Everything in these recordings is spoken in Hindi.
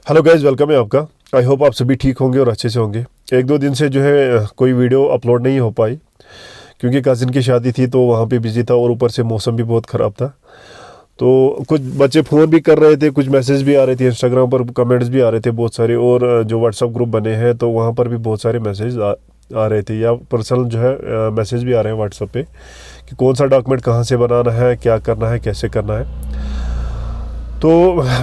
हेलो गाइज, वेलकम है आपका। आई होप आप सभी ठीक होंगे और अच्छे से होंगे। एक दो दिन से जो है कोई वीडियो अपलोड नहीं हो पाई क्योंकि कज़िन की शादी थी तो वहाँ पे बिजी था और ऊपर से मौसम भी बहुत ख़राब था। तो कुछ बच्चे फ़ोन भी कर रहे थे, कुछ मैसेज भी आ रहे थे, इंस्टाग्राम पर कमेंट्स भी आ रहे थे बहुत सारे, और जो व्हाट्सअप ग्रुप बने हैं तो वहाँ पर भी बहुत सारे मैसेज आ रहे थे, या पर्सनल जो है मैसेज भी आ रहे हैं व्हाट्सअप पे कि कौन सा डॉक्यूमेंट कहाँ से बनाना है, क्या करना है, कैसे करना है। तो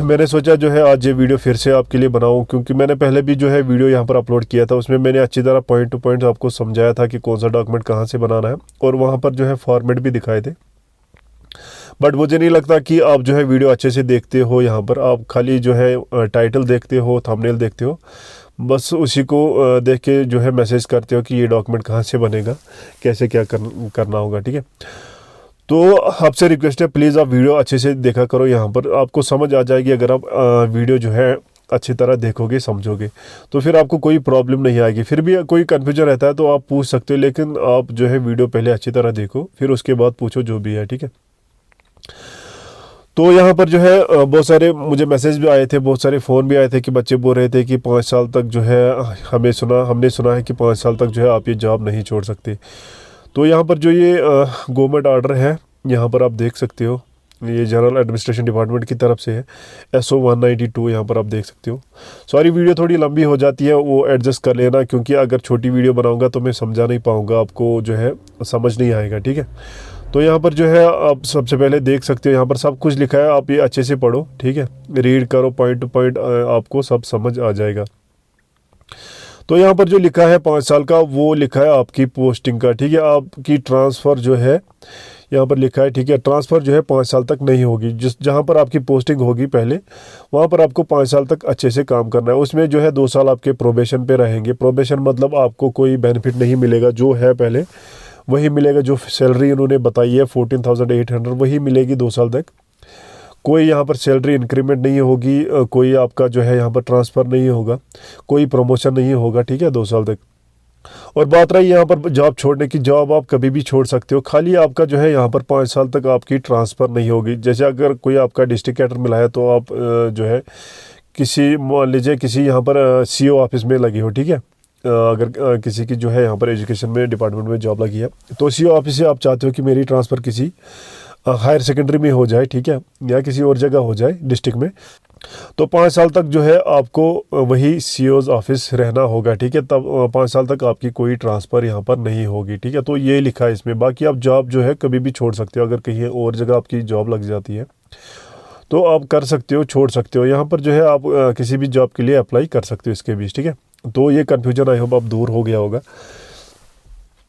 मैंने सोचा जो है आज ये वीडियो फिर से आपके लिए बनाऊं, क्योंकि मैंने पहले भी जो है वीडियो यहाँ पर अपलोड किया था, उसमें मैंने अच्छी तरह पॉइंट टू पॉइंट आपको समझाया था कि कौन सा डॉक्यूमेंट कहाँ से बनाना है, और वहाँ पर जो है फॉर्मेट भी दिखाए थे। बट मुझे नहीं लगता कि आप जो है वीडियो अच्छे से देखते हो। यहाँ पर आप खाली जो है टाइटल देखते हो, थंबनेल देखते हो, बस उसी को देख के जो है मैसेज करते हो कि ये डॉक्यूमेंट कहाँ से बनेगा, कैसे क्या करना होगा। ठीक है, तो आपसे रिक्वेस्ट है, प्लीज़ आप वीडियो अच्छे से देखा करो। यहाँ पर आपको समझ आ जाएगी अगर आप वीडियो जो है अच्छी तरह देखोगे, समझोगे, तो फिर आपको कोई प्रॉब्लम नहीं आएगी। फिर भी कोई कन्फ्यूजन रहता है तो आप पूछ सकते हो, लेकिन आप जो है वीडियो पहले अच्छी तरह देखो, फिर उसके बाद पूछो जो भी है। ठीक है, तो यहाँ पर जो है बहुत सारे मुझे मैसेज भी आए थे, बहुत सारे फ़ोन भी आए थे कि बच्चे बोल रहे थे कि 5 साल तक जो है हमने सुना है कि 5 साल तक जो है आप ये जॉब नहीं छोड़ सकते। तो यहाँ पर जो ये गवर्नमेंट ऑर्डर है, यहाँ पर आप देख सकते हो, ये जनरल एडमिनिस्ट्रेशन डिपार्टमेंट की तरफ से है, SO 192। यहाँ पर आप देख सकते हो। सॉरी वीडियो थोड़ी लंबी हो जाती है, वो एडजस्ट कर लेना, क्योंकि अगर छोटी वीडियो बनाऊंगा तो मैं समझा नहीं पाऊंगा, आपको जो है समझ नहीं आएगा। ठीक है, तो यहाँ पर जो है आप सबसे पहले देख सकते हो, यहाँ पर सब कुछ लिखा है, आप ये अच्छे से पढ़ो। ठीक है, रीड करो पॉइंट टू पॉइंट, आपको सब समझ आ जाएगा। तो यहाँ पर जो लिखा है 5 साल का, वो लिखा है आपकी पोस्टिंग का। ठीक है, आपकी ट्रांसफ़र जो है यहाँ पर लिखा है। ठीक है, ट्रांसफ़र जो है 5 साल तक नहीं होगी। जहाँ पर आपकी पोस्टिंग होगी पहले, वहाँ पर आपको 5 साल तक अच्छे से काम करना है। उसमें जो है 2 साल आपके प्रोबेशन पे रहेंगे। प्रोबेशन मतलब आपको कोई बेनिफिट नहीं मिलेगा, जो है पहले वही मिलेगा। जो सैलरी उन्होंने बताई है 14,800, वही मिलेगी 2 साल तक। कोई यहाँ पर सैलरी इंक्रीमेंट नहीं होगी, कोई आपका जो है यहाँ पर ट्रांसफ़र नहीं होगा, कोई प्रमोशन नहीं होगा। ठीक है, 2 साल तक। और बात रही यहाँ पर जॉब छोड़ने की, जॉब आप कभी भी छोड़ सकते हो, खाली आपका जो है यहाँ पर 5 साल तक आपकी ट्रांसफ़र नहीं होगी। जैसे अगर कोई आपका डिस्ट्रिक्ट कैडर मिला है तो आप जो है किसी, मान लीजिए किसी यहाँ पर CO ऑफिस में लगी हो। ठीक है, अगर किसी की जो है यहाँ पर एजुकेशन में डिपार्टमेंट में जॉब लगी है, तो CO ऑफिस से आप चाहते हो कि मेरी ट्रांसफ़र किसी हायर सेकेंडरी में हो जाए, ठीक है, या किसी और जगह हो जाए डिस्ट्रिक्ट में, तो 5 साल तक जो है आपको वही CO's ऑफिस रहना होगा। ठीक है, तब 5 साल तक आपकी कोई ट्रांसफ़र यहाँ पर नहीं होगी। ठीक है, तो ये लिखा है इसमें। बाकी आप जॉब जो है कभी भी छोड़ सकते हो, अगर कहीं और जगह आपकी जॉब लग जाती है तो आप कर सकते हो, छोड़ सकते हो। यहाँ पर जो है आप किसी भी जॉब के लिए अप्लाई कर सकते हो इसके बीच। ठीक है, तो ये कन्फ्यूजन आई होप अब दूर हो गया होगा।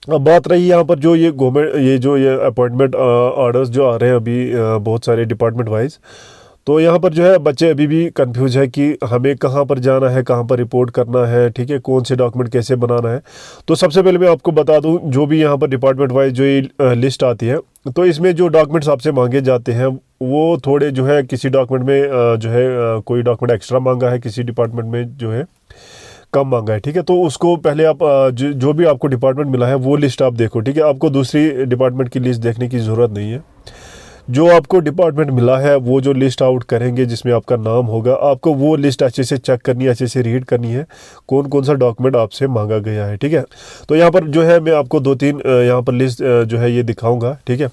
अब बात रही यहाँ पर जो ये गवर्नमेंट, ये अपॉइंटमेंट ऑर्डर्स जो आ रहे हैं अभी बहुत सारे डिपार्टमेंट वाइज, तो यहाँ पर जो है बच्चे अभी भी कंफ्यूज है कि हमें कहाँ पर जाना है, कहाँ पर रिपोर्ट करना है। ठीक है, कौन से डॉक्यूमेंट कैसे बनाना है। तो सबसे पहले मैं आपको बता दूँ, जो भी यहाँ पर डिपार्टमेंट वाइज जो ये लिस्ट आती है, तो इसमें जो डॉक्यूमेंट्स आपसे मांगे जाते हैं वो थोड़े जो है, किसी डॉक्यूमेंट में जो है कोई डॉक्यूमेंट एक्स्ट्रा मांगा है, किसी डिपार्टमेंट में जो है कम मांगा है। ठीक है, तो उसको पहले आप जो भी आपको डिपार्टमेंट मिला है वो लिस्ट आप देखो। ठीक है, आपको दूसरी डिपार्टमेंट की लिस्ट देखने की ज़रूरत नहीं है। जो आपको डिपार्टमेंट मिला है वो जो लिस्ट आउट करेंगे जिसमें आपका नाम होगा, आपको वो लिस्ट अच्छे से चेक करनी है, अच्छे से रीड करनी है, कौन कौन सा डॉक्यूमेंट आपसे मांगा गया है। ठीक है, तो यहाँ पर जो है मैं आपको 2-3 यहाँ पर लिस्ट जो है ये दिखाऊंगा। ठीक है,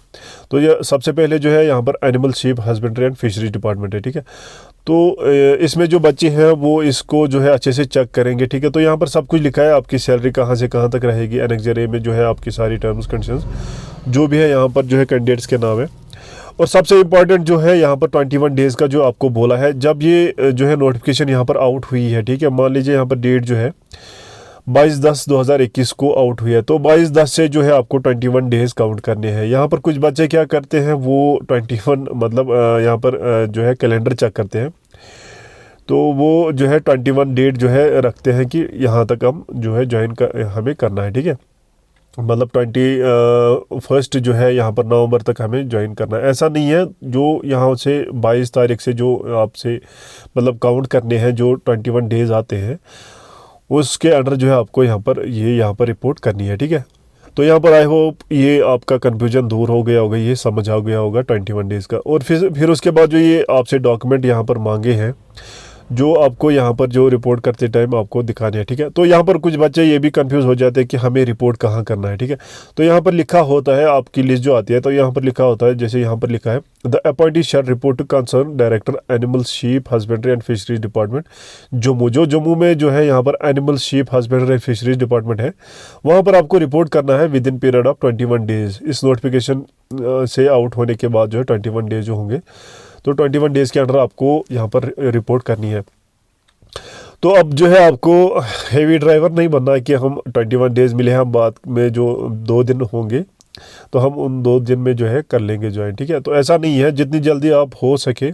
तो ये सबसे पहले जो है यहाँ पर animal sheep husbandry and fisheries department है। ठीक है, तो इसमें जो बच्चे हैं वो इसको जो है अच्छे से चेक करेंगे। ठीक है, तो यहाँ पर सब कुछ लिखा है, आपकी सैलरी कहाँ से कहाँ तक रहेगी, एनेक्सर ए में जो है आपकी सारी टर्म्स कंडीशंस जो भी है यहाँ पर जो है कैंडिडेट्स के नाम है। और सबसे इम्पॉर्टेंट जो है यहाँ पर 21 डेज़ का जो आपको बोला है, जब ये जो है नोटिफिकेशन यहाँ पर आउट हुई है। ठीक है, मान लीजिए यहाँ पर डेट जो है 22/10/2021 को आउट हुई है, तो 22/10 से जो है आपको 21 डेज़ काउंट करने हैं। यहाँ पर कुछ बच्चे क्या करते हैं, वो 21 मतलब यहाँ पर जो है कैलेंडर चेक करते हैं, तो वो जो है 21 डेट जो है रखते हैं कि यहाँ तक हम जो है हमें करना है। ठीक है, मतलब 21 जो है यहाँ पर नवंबर तक हमें ज्वाइन करना है। ऐसा नहीं है, जो यहाँ से 22 तारीख से जो आपसे मतलब काउंट करने हैं, जो 21 डेज़ आते हैं, उसके अंडर जो है आपको यहाँ पर रिपोर्ट करनी है। ठीक है, तो यहाँ पर आई होप ये आपका कन्फ्यूजन दूर हो गया होगा, ये समझ आ गया होगा 21 डेज़ का। और फिर उसके बाद जो ये आपसे डॉक्यूमेंट यहाँ पर मांगे हैं, जो आपको यहाँ पर जो रिपोर्ट करते टाइम आपको दिखाने हैं, ठीक है। तो यहाँ पर कुछ बच्चे ये भी कंफ्यूज हो जाते हैं कि हमें रिपोर्ट कहाँ करना है, ठीक है। तो यहाँ पर लिखा होता है आपकी लिस्ट जो आती है, तो यहाँ पर लिखा होता है, जैसे यहाँ पर लिखा है the appointee shall report to concern director animal sheep husbandry and fisheries department Jammu. जो जम्मू में जो है यहाँ पर animal sheep husbandry and fisheries department है, वहाँ पर आपको रिपोर्ट करना है with in period of 21 days. इस नोटिफिकेशन से आउट होने के बाद जो है 21 डेज जो होंगे, तो 21 डेज़ के अंडर आपको यहाँ पर रिपोर्ट करनी है। तो अब जो है आपको हेवी ड्राइवर नहीं बनना है कि हम 21 डेज़ मिले हैं, हम बाद में जो 2 दिन होंगे तो हम उन 2 दिन में जो है कर लेंगे ज्वाइन, ठीक है। तो ऐसा नहीं है, जितनी जल्दी आप हो सके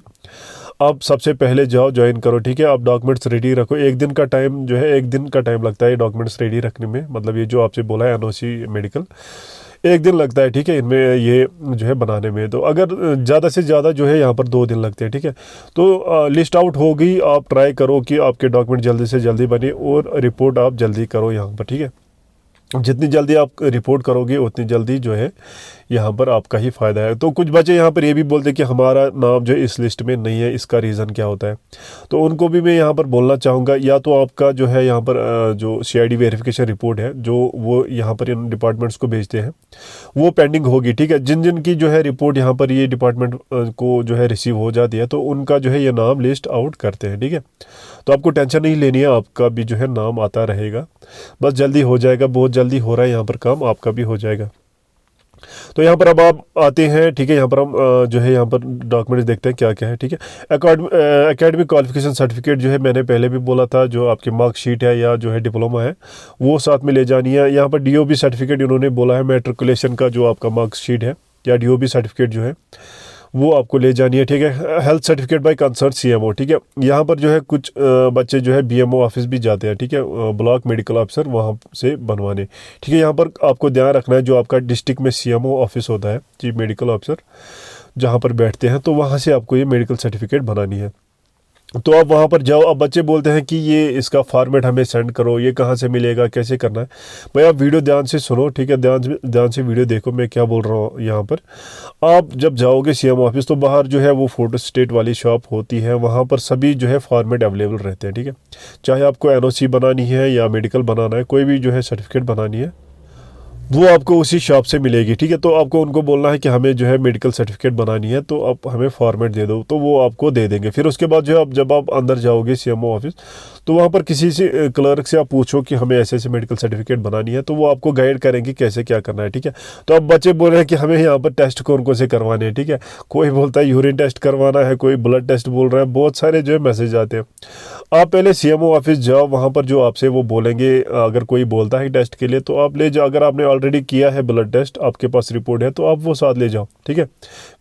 आप सबसे पहले जाओ ज्वाइन करो, ठीक है। आप डॉक्यूमेंट्स रेडी रखो। 1 दिन का टाइम जो है, 1 दिन का टाइम लगता है डॉक्यूमेंट्स रेडी रखने में, मतलब ये जो आपसे बोला है एनओसी मेडिकल, 1 दिन लगता है, ठीक है, इनमें ये जो है बनाने में। तो अगर ज़्यादा से ज़्यादा जो है यहाँ पर 2 दिन लगते हैं, ठीक है। तो लिस्ट आउट हो गई, आप ट्राई करो कि आपके डॉक्यूमेंट जल्दी से जल्दी बने और रिपोर्ट आप जल्दी करो यहाँ पर, ठीक है। जितनी जल्दी आप रिपोर्ट करोगे उतनी जल्दी जो है यहाँ पर आपका ही फ़ायदा है। तो कुछ बच्चे यहाँ पर ये भी बोलते हैं कि हमारा नाम जो इस लिस्ट में नहीं है, इसका रीज़न क्या होता है। तो उनको भी मैं यहाँ पर बोलना चाहूँगा, या तो आपका जो है यहाँ पर जो CID वेरिफिकेशन रिपोर्ट है जो वो यहाँ पर इन डिपार्टमेंट्स को भेजते हैं, वो पेंडिंग होगी, ठीक है। जिन जिन की जो है रिपोर्ट यहाँ पर ये डिपार्टमेंट को जो है रिसीव हो जाती है, तो उनका जो है ये नाम लिस्ट आउट करते हैं, ठीक है। तो आपको टेंशन नहीं लेनी है, आपका भी जो है नाम आता रहेगा, बस जल्दी हो जाएगा, बहुत जल्दी हो रहा है यहाँ पर काम, आपका भी हो जाएगा। तो यहाँ पर अब आप आते हैं, ठीक है। यहाँ पर हम जो है यहाँ पर डॉक्यूमेंट्स देखते हैं क्या क्या है, ठीक है। एकेडमिक क्वालिफिकेशन सर्टिफिकेट जो है मैंने पहले भी बोला था, जो आपकी मार्कशीट है या जो है डिप्लोमा है वो साथ में ले जानी है। यहाँ पर DOB सर्टिफिकेट इन्होंने बोला है, मैट्रिकुलेशन का जो आपका मार्कशीट है या DOB सर्टिफिकेट जो है वो आपको ले जानी है, ठीक है। Health certificate bye concern CMO, ठीक है। यहाँ पर जो है कुछ बच्चे जो है BMO ऑफिस भी जाते हैं, ठीक है, ब्लॉक मेडिकल ऑफिसर वहाँ से बनवाने, ठीक है। यहाँ पर आपको ध्यान रखना है, जो आपका डिस्ट्रिक्ट में CMO ऑफिस होता है, चीफ मेडिकल ऑफिसर, जहाँ पर बैठते हैं, तो वहाँ से आपको ये मेडिकल सर्टिफिकेट बनानी है। तो आप वहाँ पर जाओ। अब बच्चे बोलते हैं कि ये इसका फॉर्मेट हमें सेंड करो, ये कहाँ से मिलेगा, कैसे करना है। भाई आप वीडियो ध्यान से सुनो, ठीक है, ध्यान से वीडियो देखो मैं क्या बोल रहा हूँ। यहाँ पर आप जब जाओगे CMO ऑफिस, तो बाहर जो है वो फोटो स्टेट वाली शॉप होती है, वहाँ पर सभी जो है फॉर्मेट अवेलेबल रहते हैं, ठीक है। चाहे आपको NOC बनानी है या मेडिकल बनाना है, कोई भी जो है सर्टिफिकेट बनानी है, वो आपको उसी शॉप से मिलेगी, ठीक है। तो आपको उनको बोलना है कि हमें जो है मेडिकल सर्टिफिकेट बनानी है, तो आप हमें फॉर्मेट दे दो, तो वो आपको दे देंगे। फिर उसके बाद जो है जब आप अंदर जाओगे CMO ऑफिस, तो वहाँ पर किसी से क्लर्क से आप पूछो कि हमें ऐसे ऐसे मेडिकल सर्टिफिकेट बनानी है, तो वो आपको गाइड करेंगे कैसे क्या करना है, ठीक है। तो अब बच्चे बोल रहे हैं कि हमें यहाँ पर टेस्ट कौन कौन से करवाने हैं, ठीक है। कोई बोलता है यूरिन टेस्ट करवाना है, कोई ब्लड टेस्ट बोल रहा है, बहुत सारे जो है मैसेज आते हैं। आप पहले CMO ऑफिस जाओ, वहाँ पर जो आपसे वो बोलेंगे, अगर कोई बोलता है टेस्ट के लिए तो आप ले जाओ। अगर आपने ऑलरेडी किया है ब्लड टेस्ट, आपके पास रिपोर्ट है, तो आप वो साथ ले जाओ, ठीक है।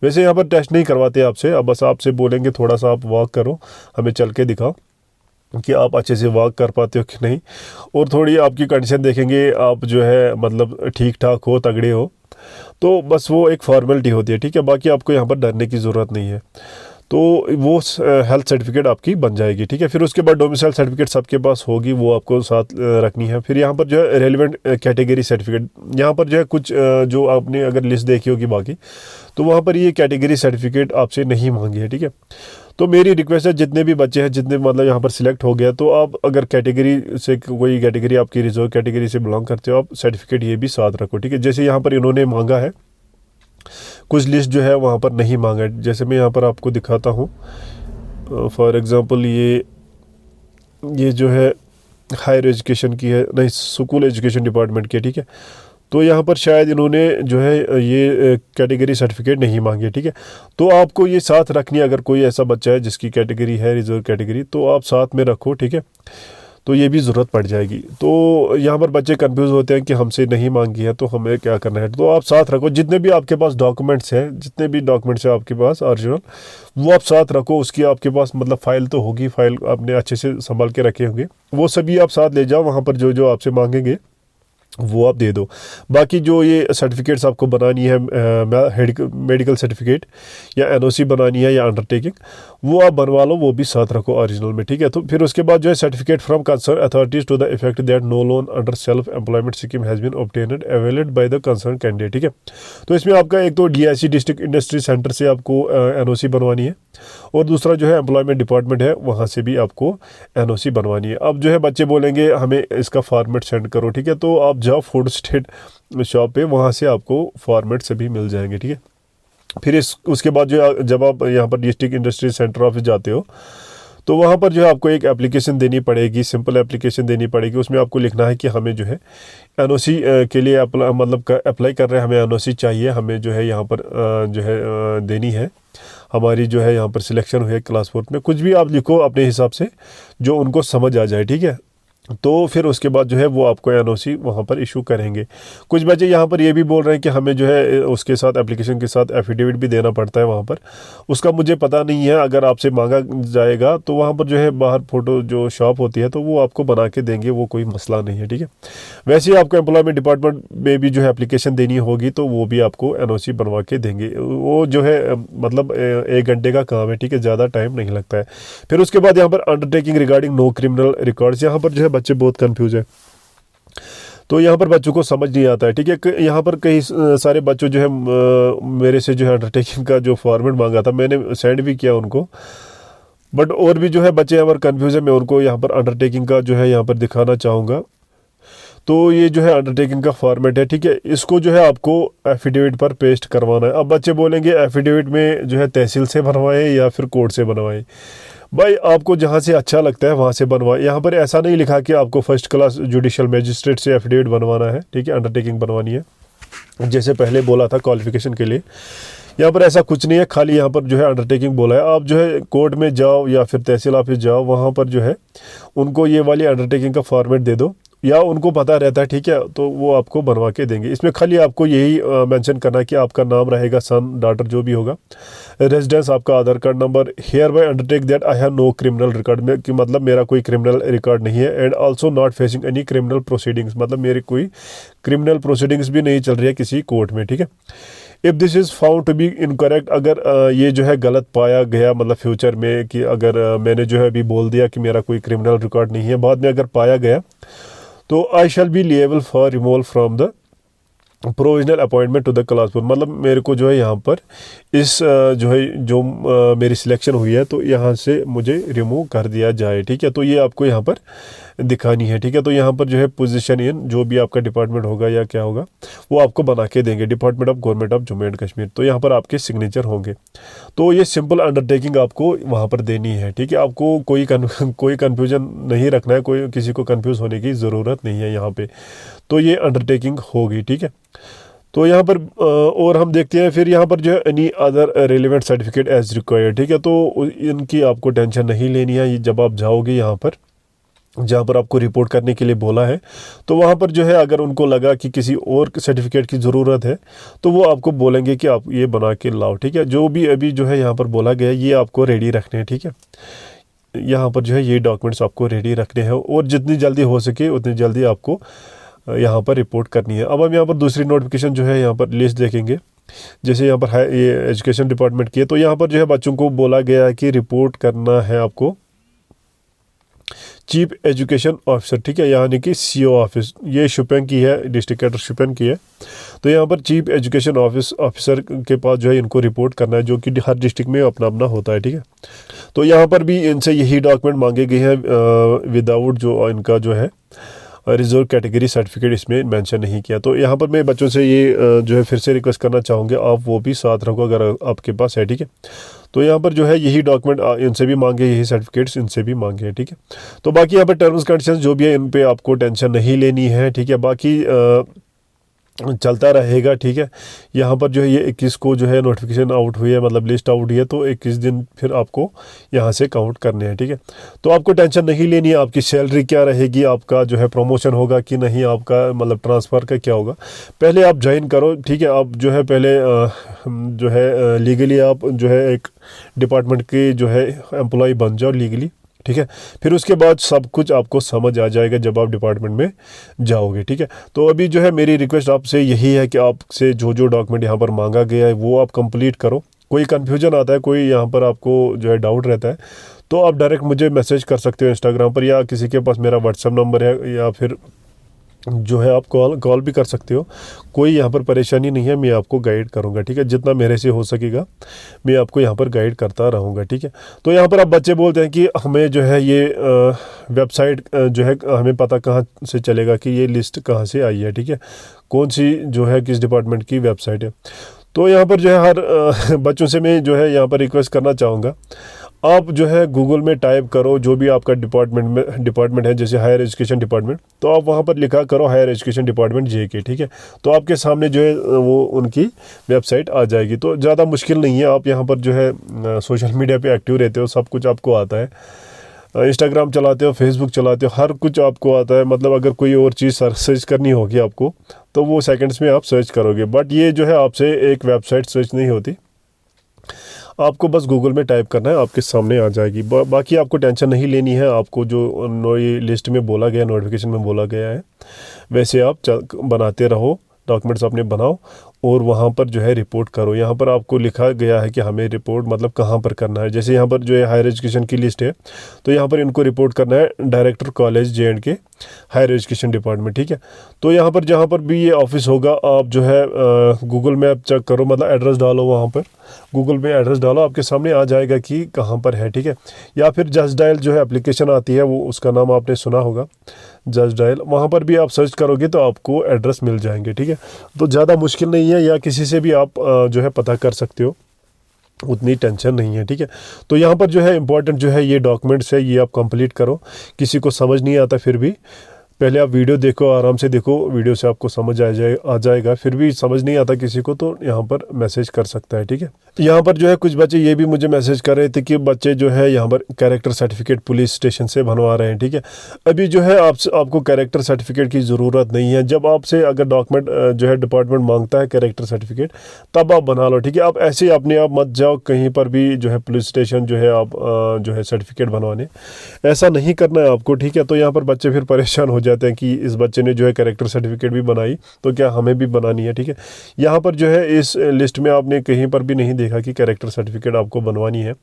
वैसे यहाँ पर टेस्ट नहीं करवाते आपसे, अब बस आपसे बोलेंगे थोड़ा सा आप वॉक करो, हमें चल के दिखाओ कि आप अच्छे से वॉक कर पाते हो कि नहीं, और थोड़ी आपकी कंडीशन देखेंगे, आप जो है मतलब ठीक ठाक हो, तगड़े हो, तो बस वो एक फॉर्मेलिटी होती है, ठीक है। बाकी आपको यहाँ पर डरने की ज़रूरत नहीं है। तो वो हेल्थ सर्टिफिकेट आपकी बन जाएगी, ठीक है। फिर उसके बाद डोमिसाइल सर्टिफिकेट सबके पास होगी, वो आपको साथ रखनी है। फिर यहाँ पर जो है रेलिवेंट कैटेगरी सर्टिफिकेट, यहाँ पर जो है कुछ जो आपने अगर लिस्ट देखी होगी बाकी, तो वहाँ पर ये कैटेगरी सर्टिफिकेट आपसे नहीं मांगी है, ठीक है। तो मेरी रिक्वेस्ट है, जितने भी बच्चे हैं, जितने मतलब यहाँ पर सिलेक्ट हो गया, तो आप अगर कैटेगरी से कोई कैटेगरी आपकी रिजर्व कैटेगरी से बिलोंग करते हो, आप सर्टिफिकेट ये भी साथ रखो, ठीक है। जैसे यहाँ पर इन्होंने मांगा है, कुछ लिस्ट जो है वहाँ पर नहीं मांगा है, जैसे मैं यहाँ पर आपको दिखाता हूँ। फॉर एग्ज़ाम्पल ये जो है हायर एजुकेशन की है, नहीं स्कूल एजुकेशन डिपार्टमेंट की, ठीक है। तो यहाँ पर शायद इन्होंने जो है ये कैटेगरी सर्टिफिकेट नहीं मांगे, ठीक है। तो आपको ये साथ रखनी है, अगर कोई ऐसा बच्चा है जिसकी कैटेगरी है रिजर्व कैटेगरी, तो आप साथ में रखो, ठीक है। तो ये भी ज़रूरत पड़ जाएगी। तो यहाँ पर बच्चे कंफ्यूज होते हैं कि हमसे नहीं मांगी है तो हमें क्या करना है। तो आप साथ रखो, जितने भी आपके पास डॉक्यूमेंट्स हैं, जितने भी डॉक्यूमेंट्स हैं आपके पास ओरिजिनल, वो आप साथ रखो। उसकी आपके पास मतलब फ़ाइल तो होगी, फ़ाइल आपने अच्छे से संभाल के रखे होंगे, वो सभी आप साथ ले जाओ। वहाँ पर जो जो आपसे मांगेंगे वो आप दे दो। बाकी जो ये सर्टिफिकेट्स आपको बनानी है, मेडिकल सर्टिफिकेट या NOC बनानी है या अंडरटेकिंग, वो आप बनवा लो, वो भी साथ रखो ओरिजिनल में, ठीक है। तो फिर उसके बाद जो है certificate from concern authorities to the effect that no loan under self employment scheme has been obtained availed by the concern candidate, ठीक है। तो इसमें आपका एक तो DIC डिस्ट्रिक्ट इंडस्ट्री सेंटर से आपको NOC बनवानी है, और दूसरा जो है एम्प्लॉयमेंट डिपार्टमेंट है वहाँ से भी आपको NOC बनवानी है। अब जो है बच्चे बोलेंगे हमें इसका फॉर्मेट सेंड करो, ठीक है। तो आप जाओ फूड स्टेट शॉप पे, वहाँ से आपको फॉर्मेट सभी मिल जाएंगे, ठीक है। फिर उसके बाद जो जब आप यहाँ पर डिस्ट्रिक्ट इंडस्ट्री सेंटर ऑफिस जाते हो तो वहाँ पर जो है आपको एक एप्लीकेशन देनी पड़ेगी, सिंपल एप्लीकेशन देनी पड़ेगी। उसमें आपको लिखना है कि हमें जो है NOC के लिए अप्लाई कर रहे हैं, हमें NOC चाहिए, हमें जो है यहाँ पर जो है देनी है, हमारी जो है यहाँ पर सिलेक्शन हुई है क्लास 4 में। कुछ भी आप लिखो अपने हिसाब से जो उनको समझ आ जाए, ठीक है। तो फिर उसके बाद जो है वो आपको NOC वहाँ पर इशू करेंगे। कुछ बच्चे यहाँ पर ये भी बोल रहे हैं कि हमें जो है उसके साथ एप्लीकेशन के साथ एफिडेविट भी देना पड़ता है वहाँ पर, उसका मुझे पता नहीं है। अगर आपसे मांगा जाएगा तो वहाँ पर जो है बाहर फ़ोटो जो शॉप होती है तो वो आपको बना के देंगे, वो कोई मसला नहीं है, ठीक है। वैसे ही आपको एम्प्लॉयमेंट डिपार्टमेंट में भी जो है एप्लीकेशन देनी होगी तो वो भी आपको NOC बनवा के देंगे। वो जो है मतलब 1 घंटे का काम है, ठीक है, ज़्यादा टाइम नहीं लगता है। फिर उसके बाद यहाँ पर undertaking regarding no criminal records, यहाँ पर जो है बच्चे बहुत कंफ्यूज है, तो यहाँ पर बच्चों को समझ नहीं आता है, ठीक है। यहाँ पर कई सारे बच्चों जो है मेरे से जो है अंडरटेकिंग का जो फॉर्मेट मांगा था, मैंने सेंड भी किया उनको, बट और भी जो है बच्चे यहाँ पर कंफ्यूज है। मैं उनको यहाँ पर अंडरटेकिंग का जो है यहाँ पर दिखाना चाहूँगा। तो ये जो है अंडरटेकिंग का फॉर्मेट है, ठीक है। इसको जो है आपको एफिडेविट पर पेस्ट करवाना है। अब बच्चे बोलेंगे एफिडेविट में जो है तहसील से बनवाएं या फिर कोर्ट से बनवाएं। भाई आपको जहाँ से अच्छा लगता है वहाँ से बनवाएं। यहाँ पर ऐसा नहीं लिखा कि आपको फर्स्ट क्लास जुडिशियल मजिस्ट्रेट से एफिडेविट बनवाना है, ठीक है, अंडरटेकिंग बनवानी है, जैसे पहले बोला था क्वालिफिकेशन के लिए। यहाँ पर ऐसा कुछ नहीं है, खाली यहाँ पर जो है अंडरटेकिंग बोला है। आप जो है कोर्ट में जाओ या फिर तहसील ऑफिस जाओ, वहाँ पर जो है उनको ये वाली अंडरटेकिंग का फॉर्मेट दे दो, या उनको पता रहता है, ठीक है, तो वो आपको बनवा के देंगे। इसमें खाली आपको यही मेंशन करना है कि आपका नाम रहेगा, सन डॉटर जो भी होगा, रेजिडेंस आपका Aadhaar card number, hereby undertake that I have no criminal record, में कि मतलब मेरा कोई क्रिमिनल रिकॉर्ड नहीं है, and also not facing any criminal proceedings, मतलब मेरी कोई क्रिमिनल प्रोसीडिंग्स भी नहीं चल रही है किसी कोर्ट में, ठीक है। If this is found to be incorrect, अगर ये जो है गलत पाया गया, मतलब फ्यूचर में कि अगर मैंने जो है अभी बोल दिया कि मेरा कोई क्रिमिनल रिकॉर्ड नहीं है, बाद में अगर पाया गया तो I shall be liable for removal from the provisional appointment to the class 4, मतलब मेरे को जो है यहाँ पर इस जो है जो मेरी सिलेक्शन हुई है तो यहाँ से मुझे रिमूव कर दिया जाए, ठीक है। तो ये आपको यहाँ पर दिखानी है, ठीक है। तो यहाँ पर जो है पोजीशन इन जो भी आपका डिपार्टमेंट होगा या क्या होगा वो आपको बना के देंगे, department of government of Jammu and Kashmir, तो यहाँ पर आपके सिग्नेचर होंगे। तो ये सिंपल अंडरटेकिंग आपको वहाँ पर देनी है, ठीक है। आपको कोई कन्फ्यूजन नहीं रखना है, कोई किसी को कन्फ्यूज़ होने की ज़रूरत नहीं है यहाँ पर। तो ये अंडरटेकिंग होगी, ठीक है। तो यहाँ पर और हम देखते हैं फिर यहाँ पर जो है any other relevant certificate as required, ठीक है। तो इनकी आपको टेंशन नहीं लेनी है। जब आप जाओगे यहाँ पर जहाँ पर आपको रिपोर्ट करने के लिए बोला है, तो वहाँ पर जो है अगर उनको लगा कि किसी और सर्टिफिकेट की ज़रूरत है तो वो आपको बोलेंगे कि आप ये बना के लाओ, ठीक है। जो भी अभी जो है यहाँ पर बोला गया ये आपको रेडी रखने हैं, ठीक है। यहाँ पर जो है ये डॉक्यूमेंट्स आपको रेडी रखने हैं, और जितनी जल्दी हो सके उतनी जल्दी आपको यहाँ पर रिपोर्ट करनी है। अब हम यहाँ पर दूसरी नोटिफिकेशन जो है यहाँ पर लिस्ट देखेंगे, जैसे यहाँ पर है ये एजुकेशन डिपार्टमेंट की है। तो यहाँ पर जो है बच्चों को बोला गया है कि रिपोर्ट करना है आपको चीफ एजुकेशन ऑफिसर, ठीक है, यानी कि CO ऑफिस, ये शुपियन की है, डिस्ट्रिक्ट हेड शुपियन की है। तो यहाँ पर चीफ एजुकेशन ऑफिसर के पास जो है इनको रिपोर्ट करना है, जो कि हर डिस्ट्रिक्ट में अपना अपना होता है, ठीक है। तो यहाँ पर भी इनसे यही डॉक्यूमेंट मांगे गए हैं, विदाउट जो इनका जो है रिजर्व कैटेगरी सर्टिफिकेट इसमें मेंशन नहीं किया। तो यहाँ पर मैं बच्चों से ये जो है फिर से रिक्वेस्ट करना चाहूँगा, आप वो भी साथ रखो अगर आपके पास है, ठीक है। तो यहाँ पर जो है यही डॉक्यूमेंट इनसे भी मांगे, यही सर्टिफिकेट्स इनसे भी मांगे हैं, ठीक है। तो बाकी यहाँ पर टर्म्स कंडीशंस जो भी है इन पे आपको टेंशन नहीं लेनी है, ठीक है। बाकी चलता रहेगा, ठीक है। यहाँ पर जो है ये 21 को जो है नोटिफिकेशन आउट हुई है, मतलब लिस्ट आउट हुई है, तो 21 दिन फिर आपको यहाँ से काउंट करने हैं, ठीक है। तो आपको टेंशन नहीं लेनी है आपकी सैलरी क्या रहेगी, आपका जो है प्रमोशन होगा कि नहीं, आपका मतलब ट्रांसफ़र का क्या होगा। पहले आप ज्वाइन करो, ठीक है। आप जो है पहले जो है लीगली आप जो है एक डिपार्टमेंट के जो है एम्प्लॉय बन जाओ लीगली, ठीक है। फिर उसके बाद सब कुछ आपको समझ आ जाएगा जब आप डिपार्टमेंट में जाओगे, ठीक है। तो अभी जो है मेरी रिक्वेस्ट आपसे यही है कि आपसे जो जो डॉक्यूमेंट यहाँ पर मांगा गया है वो आप कंप्लीट करो। कोई कन्फ्यूजन आता है, कोई यहाँ पर आपको जो है डाउट रहता है, तो आप डायरेक्ट मुझे मैसेज कर सकते हो इंस्टाग्राम पर, या किसी के पास मेरा व्हाट्सअप नंबर है, या फिर जो है आप कॉल भी कर सकते हो। कोई यहाँ पर परेशानी नहीं है, मैं आपको गाइड करूँगा, ठीक है। जितना मेरे से हो सकेगा मैं आपको यहाँ पर गाइड करता रहूँगा, ठीक है। तो यहाँ पर अब बच्चे बोलते हैं कि हमें जो है ये वेबसाइट जो है हमें पता कहाँ से चलेगा कि ये लिस्ट कहाँ से आई है, ठीक है, कौन सी जो है किस डिपार्टमेंट की वेबसाइट है। तो यहाँ पर जो है हर बच्चों से मैं जो है यहाँ पर रिक्वेस्ट करना चाहूँगा, आप जो है गूगल में टाइप करो जो भी आपका डिपार्टमेंट है, जैसे हायर एजुकेशन डिपार्टमेंट, तो आप वहाँ पर लिखा करो हायर एजुकेशन डिपार्टमेंट JK, ठीक है। तो आपके सामने जो है वो उनकी वेबसाइट आ जाएगी। तो ज़्यादा मुश्किल नहीं है, आप यहाँ पर जो है सोशल मीडिया पे एक्टिव रहते हो, सब कुछ आपको आता है, इंस्टाग्राम चलाते हो, फेसबुक चलाते हो, हर कुछ आपको आता है। मतलब अगर कोई और चीज़ सर्च करनी होगी आपको, तो वो सेकंड्स में आप सर्च करोगे। बट ये जो है आपसे एक वेबसाइट सर्च नहीं होती, आपको बस गूगल में टाइप करना है, आपके सामने आ जाएगी। बाकी आपको टेंशन नहीं लेनी है, आपको जो ये लिस्ट में बोला गया, नोटिफिकेशन में बोला गया है, वैसे आप बनाते रहो, डॉक्यूमेंट्स अपने बनाओ और वहाँ पर जो है रिपोर्ट करो। यहाँ पर आपको लिखा गया है कि हमें रिपोर्ट मतलब कहाँ पर करना है। जैसे यहाँ पर जो है हायर एजुकेशन की लिस्ट है, तो यहाँ पर इनको रिपोर्ट करना है director college JNK higher education department, ठीक है। तो यहाँ पर जहाँ पर भी ये ऑफिस होगा, आप जो है गूगल मैप चेक करो, मतलब एड्रेस डालो, वहाँ पर गूगल में एड्रेस डालो, आपके सामने आ जाएगा कि कहाँ पर है, ठीक है। या फिर जस्ट डायल जो है एप्लीकेशन आती है, वो उसका नाम आपने सुना होगा, जस्ट डायल, वहाँ पर भी आप सर्च करोगे तो आपको एड्रेस मिल जाएंगे, ठीक है। तो ज़्यादा मुश्किल नहीं है, या किसी से भी आप जो है पता कर सकते हो, उतनी टेंशन नहीं है, ठीक है। तो यहाँ पर जो है इम्पोर्टेंट जो है ये डॉक्यूमेंट्स है, ये आप कंप्लीट करो। किसी को समझ नहीं आता फिर भी पहले आप वीडियो देखो, आराम से देखो, वीडियो से आपको समझ आ जाएगा। फिर भी समझ नहीं आता किसी को, तो यहाँ पर मैसेज कर सकता है, ठीक है। यहाँ पर जो है कुछ बच्चे ये भी मुझे मैसेज कर रहे थे कि बच्चे जो है यहाँ पर कैरेक्टर सर्टिफिकेट पुलिस स्टेशन से बनवा रहे हैं, ठीक है। अभी जो है आपको कैरेक्टर सर्टिफिकेट की ज़रूरत नहीं है। जब आपसे अगर डॉक्यूमेंट जो है डिपार्टमेंट मांगता है कैरेक्टर सर्टिफिकेट, तब आप बना लो, ठीक है। आप ऐसे अपने आप मत जाओ कहीं पर भी जो है पुलिस स्टेशन जो है आप जो है सर्टिफिकेट बनवाने, ऐसा नहीं करना है आपको, ठीक है। तो यहाँ पर बच्चे फिर परेशान हो जाते हैं कि इस बच्चे ने जो है कैरेक्टर सर्टिफिकेट भी बनाई, तो क्या हमें भी बनानी है, ठीक है। यहाँ पर जो है इस लिस्ट में आपने कहीं पर भी नहीं देखा कि कैरेक्टर सर्टिफिकेट आपको बनवानी है।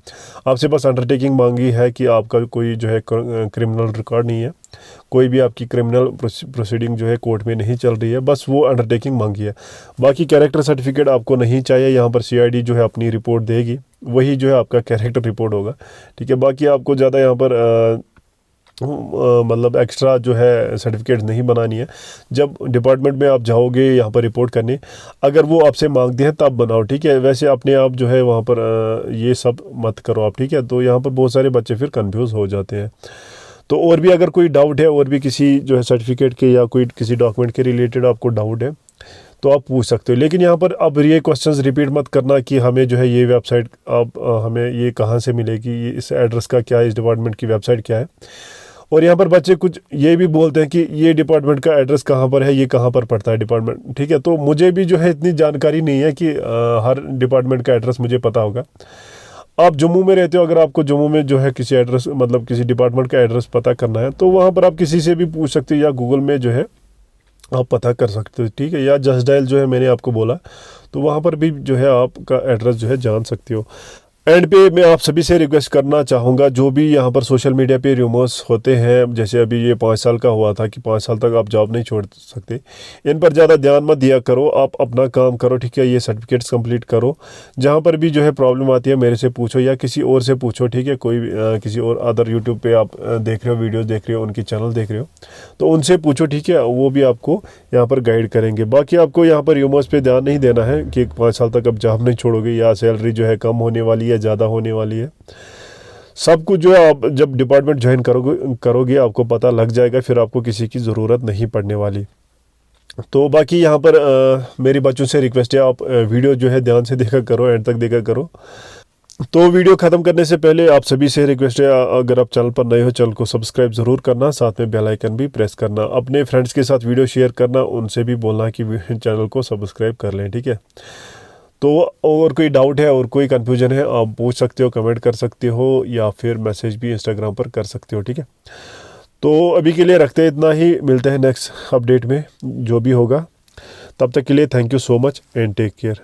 आपसे बस अंडरटेकिंग मांगी है कि आपका कोई जो है क्रिमिनल रिकॉर्ड नहीं है, कोई भी आपकी क्रिमिनल प्रोसीडिंग जो है कोर्ट में नहीं चल रही है, बस वो अंडरटेकिंग मांगी है। बाकी कैरेक्टर सर्टिफिकेट आपको नहीं चाहिए। यहाँ पर CID जो है अपनी रिपोर्ट देगी, वही जो है आपका कैरेक्टर रिपोर्ट होगा, ठीक है। बाकी आपको ज़्यादा यहाँ पर मतलब एक्स्ट्रा जो है सर्टिफिकेट नहीं बनानी है। जब डिपार्टमेंट में आप जाओगे यहाँ पर रिपोर्ट करने, अगर वो आपसे मांगते हैं तब बनाओ, ठीक है। वैसे अपने आप जो है वहाँ पर ये सब मत करो आप, ठीक है। तो यहाँ पर बहुत सारे बच्चे फिर कंफ्यूज हो जाते हैं। तो और भी अगर कोई डाउट है, और भी किसी जो है सर्टिफिकेट के या कोई किसी डॉक्यूमेंट के रिलेटेड आपको डाउट है, तो आप पूछ सकते हो। लेकिन यहाँ पर अब ये क्वेश्चंस रिपीट मत करना कि हमें जो है ये वेबसाइट आप हमें ये कहाँ से मिलेगी, ये इस एड्रेस का क्या है, इस डिपार्टमेंट की वेबसाइट क्या है। और यहाँ पर बच्चे कुछ ये भी बोलते हैं कि ये डिपार्टमेंट का एड्रेस कहाँ पर है, ये कहाँ पर पड़ता है डिपार्टमेंट, ठीक है। तो मुझे भी जो है इतनी जानकारी नहीं है कि हर डिपार्टमेंट का एड्रेस मुझे पता होगा। आप जम्मू में रहते हो, अगर आपको जम्मू में जो है किसी एड्रेस मतलब किसी डिपार्टमेंट का एड्रेस पता करना है, तो वहाँ पर आप किसी से भी पूछ सकते हो, या गूगल में जो है आप पता कर सकते हो, ठीक है। या जस्ट डायल जो है मैंने आपको बोला, तो वहाँ पर भी जो है आपका एड्रेस जो है जान सकते हो। एंड पे मैं आप सभी से रिक्वेस्ट करना चाहूँगा, जो भी यहाँ पर सोशल मीडिया पे रूमर्स होते हैं, जैसे अभी ये 5 साल का हुआ था कि 5 साल तक आप जॉब नहीं छोड़ सकते, इन पर ज़्यादा ध्यान मत दिया करो। आप अपना काम करो, ठीक है। ये सर्टिफिकेट्स कंप्लीट करो। जहाँ पर भी जो है प्रॉब्लम आती है मेरे से पूछो या किसी और से पूछो, ठीक है। कोई किसी और अदर यूट्यूब पे आप देख रहे हो, वीडियोज़ देख रहे हो, उनकी चैनल देख रहे हो, तो उनसे पूछो, ठीक है। वो भी आपको यहाँ पर गाइड करेंगे। बाकी आपको यहाँ पर रूमर्स पे ध्यान नहीं देना है कि 5 साल तक अब जॉब नहीं छोड़ोगे, या सैलरी जो है कम होने वाली है, ज़्यादा होने वाली है। सब कुछ जो है आप जब डिपार्टमेंट ज्वाइन करोगे आपको पता लग जाएगा, फिर आपको किसी की ज़रूरत नहीं पड़ने वाली। तो बाकी यहाँ पर मेरी बच्चों से रिक्वेस्ट है, आप वीडियो जो है ध्यान से देखा करो, एंड तक देखा करो। तो वीडियो ख़त्म करने से पहले आप सभी से रिक्वेस्ट है, अगर आप चैनल पर नए हो, चैनल को सब्सक्राइब ज़रूर करना, साथ में बेल आइकन भी प्रेस करना। अपने फ्रेंड्स के साथ वीडियो शेयर करना, उनसे भी बोलना कि चैनल को सब्सक्राइब कर लें, ठीक है। तो और कोई डाउट है और कोई कन्फ्यूजन है, आप पूछ सकते हो, कमेंट कर सकते हो, या फिर मैसेज भी इंस्टाग्राम पर कर सकते हो, ठीक है। तो अभी के लिए रखते हैं इतना ही, मिलते हैं नेक्स्ट अपडेट में जो भी होगा। तब तक के लिए thank you so much and take care.